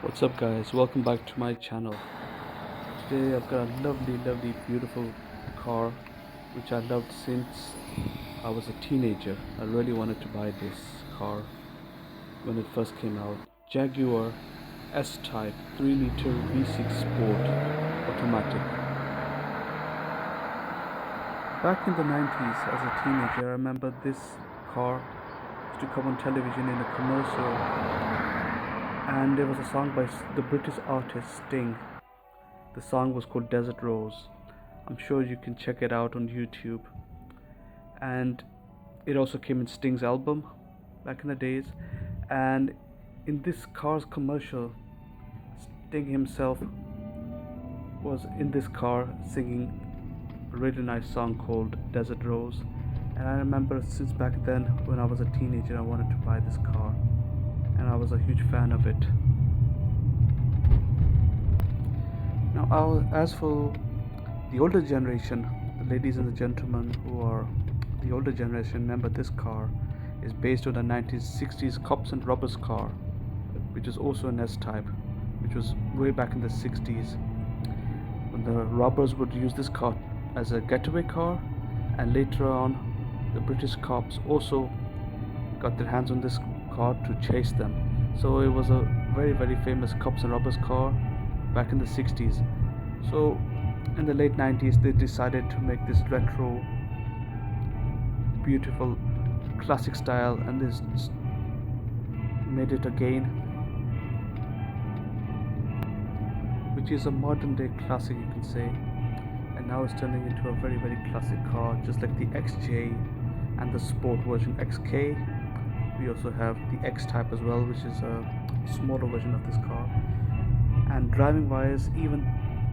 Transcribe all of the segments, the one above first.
What's up guys, welcome back to my channel. Today I've got a lovely beautiful car which I loved since I was a teenager. I really wanted to buy this car when it first came out. Jaguar S Type 3-liter V6 Sport automatic. Back in the 90s as a teenager, I remember this car used to come on television in a commercial, and there was a song by the British artist Sting. The song was called Desert Rose. I'm sure you can check it out on YouTube. And it also came in Sting's album back in the days. And in this car's commercial, Sting himself was in this car singing a really nice song called Desert Rose. And I remember since back then when I was a teenager I wanted to buy this car, and I was a huge fan of it. Now, as for the older generation, the ladies and the gentlemen who are the older generation, remember this car is based on a 1960s cops and robbers car, which is also an S-Type, which was way back in the 60s, when the robbers would use this car as a getaway car, and later on the British cops also got their hands on this car to chase them. So it was a very famous cops and robbers car back in the 60s. So in the late 90s they decided to make this retro beautiful classic style, and this made it again, which is a modern day classic, you can say, and now it's turning into a very classic car, just like the XJ and the sport version XK. We also have the X Type as well, which is a smaller version of this car. And driving wise, even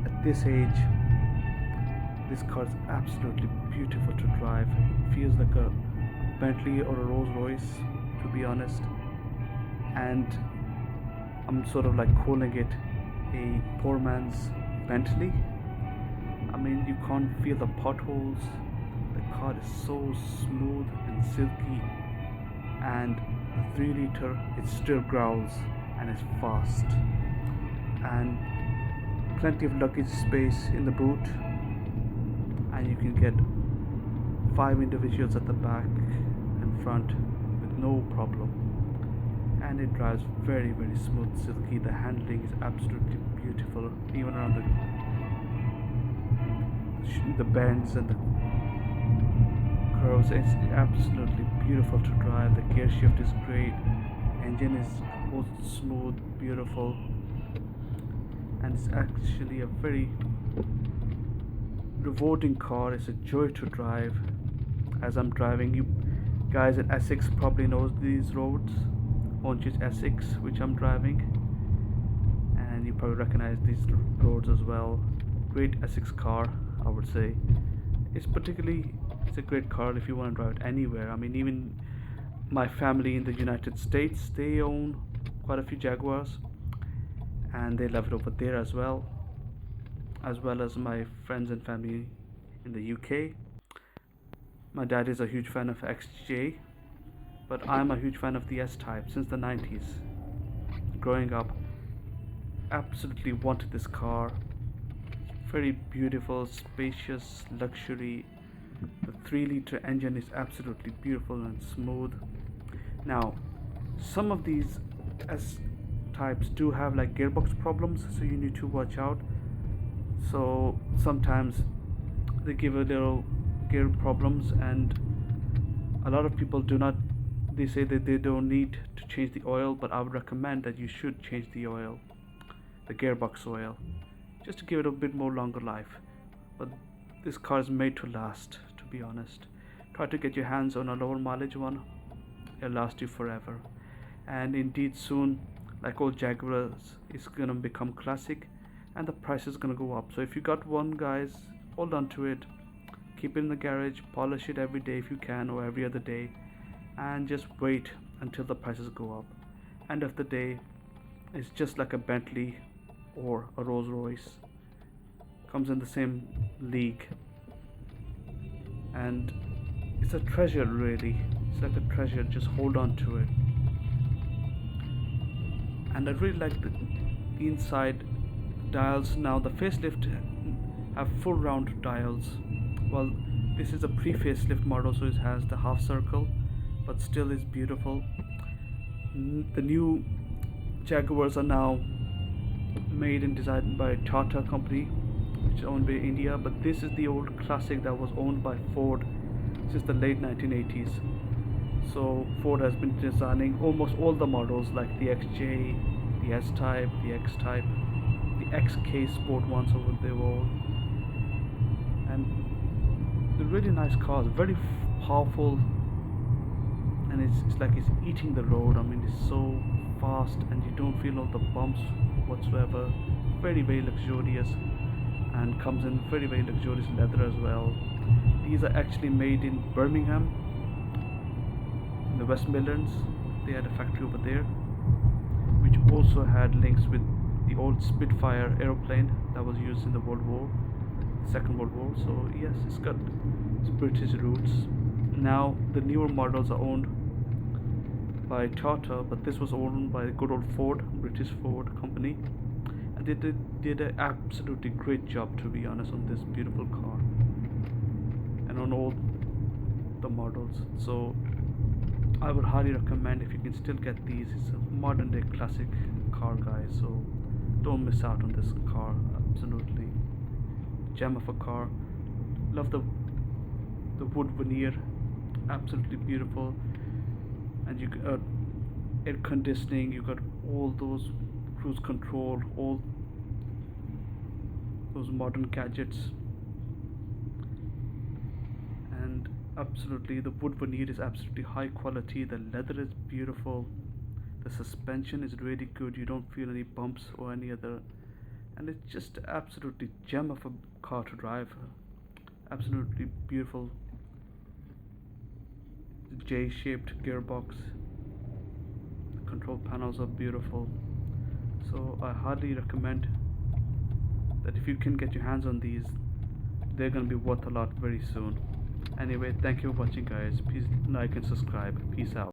at this age, this car is absolutely beautiful to drive. It feels like a Bentley or a Rolls Royce, to be honest, and I'm sort of like calling it a poor man's Bentley. I mean, you can't feel the potholes. The car is so smooth and silky, and the 3-liter, it still growls and is fast, and plenty of luggage space in the boot, and you can get 5 individuals at the back and front with no problem. And it drives very smooth, silky. The handling is absolutely beautiful, even around the bends and the curves. It's absolutely beautiful to drive. The gear shift is great, engine is also smooth, beautiful, and it's actually a very rewarding car. It's a joy to drive. As I'm driving, you guys in Essex probably knows these roads, Orange Essex, which I'm driving, and you probably recognize these roads as well. Great Essex car, I would say. It's a great car if you want to drive it anywhere. I mean, even my family in the United States, they own quite a few Jaguars, and they love it over there as well as my friends and family in the UK. My dad is a huge fan of XJ, but I'm a huge fan of the S-Type since the 90s. Growing up, absolutely wanted this car. Very beautiful, spacious, luxury. The 3-liter engine is absolutely beautiful and smooth. Now, some of these S-Types do have like gearbox problems, so you need to watch out. So sometimes they give a little gear problems, and a lot of people they say that they don't need to change the oil, but I would recommend that you should change the oil, the gearbox oil, just to give it a bit more longer life. But this car is made to last, to be honest. Try to get your hands on a lower mileage one, it'll last you forever. And indeed soon, like all Jaguars, it's gonna become classic, and the price is gonna go up. So if you got one, guys, hold on to it, keep it in the garage, polish it every day if you can, or every other day, and just wait until the prices go up. End of the day, it's just like a Bentley or a Rolls Royce, comes in the same league, and it's a treasure, really. It's like a treasure, just hold on to it. And I really like inside dials. Now the facelift have full round dials. Well, this is a pre-facelift model, so it has the half circle, but still is beautiful. The new Jaguars are now made and designed by Tata company, which is owned by India, but this is the old classic that was owned by Ford since the late 1980s. So Ford has been designing almost all the models like the XJ, the S Type, the X Type, the XK Sport ones over there all, and they're really nice cars, very powerful, and it's like it's eating the road. I mean, it's so fast and you don't feel all the bumps whatsoever. Very luxurious, and comes in very luxurious leather as well. These are actually made in Birmingham in the West Midlands. They had a factory over there which also had links with the old Spitfire aeroplane that was used in the Second World War. So yes, it's got its British roots. Now the newer models are owned by Tata, but this was owned by the good old Ford, British Ford company, and they did an absolutely great job, to be honest, on this beautiful car and on all the models. So I would highly recommend, if you can still get these. It's a modern day classic car, guys, so don't miss out on this car. Absolutely gem of a car. Love the wood veneer, absolutely beautiful. And you got air conditioning, you got all those cruise control, all those modern gadgets, and absolutely the wood veneer is absolutely high quality. The leather is beautiful, the suspension is really good, you don't feel any bumps or any other, and it's just absolutely gem of a car to drive. Absolutely beautiful. J-shaped gearbox, the control panels are beautiful. So I highly recommend that if you can get your hands on these, they're gonna be worth a lot very soon. Anyway, thank you for watching, guys. Please like and subscribe. Peace out.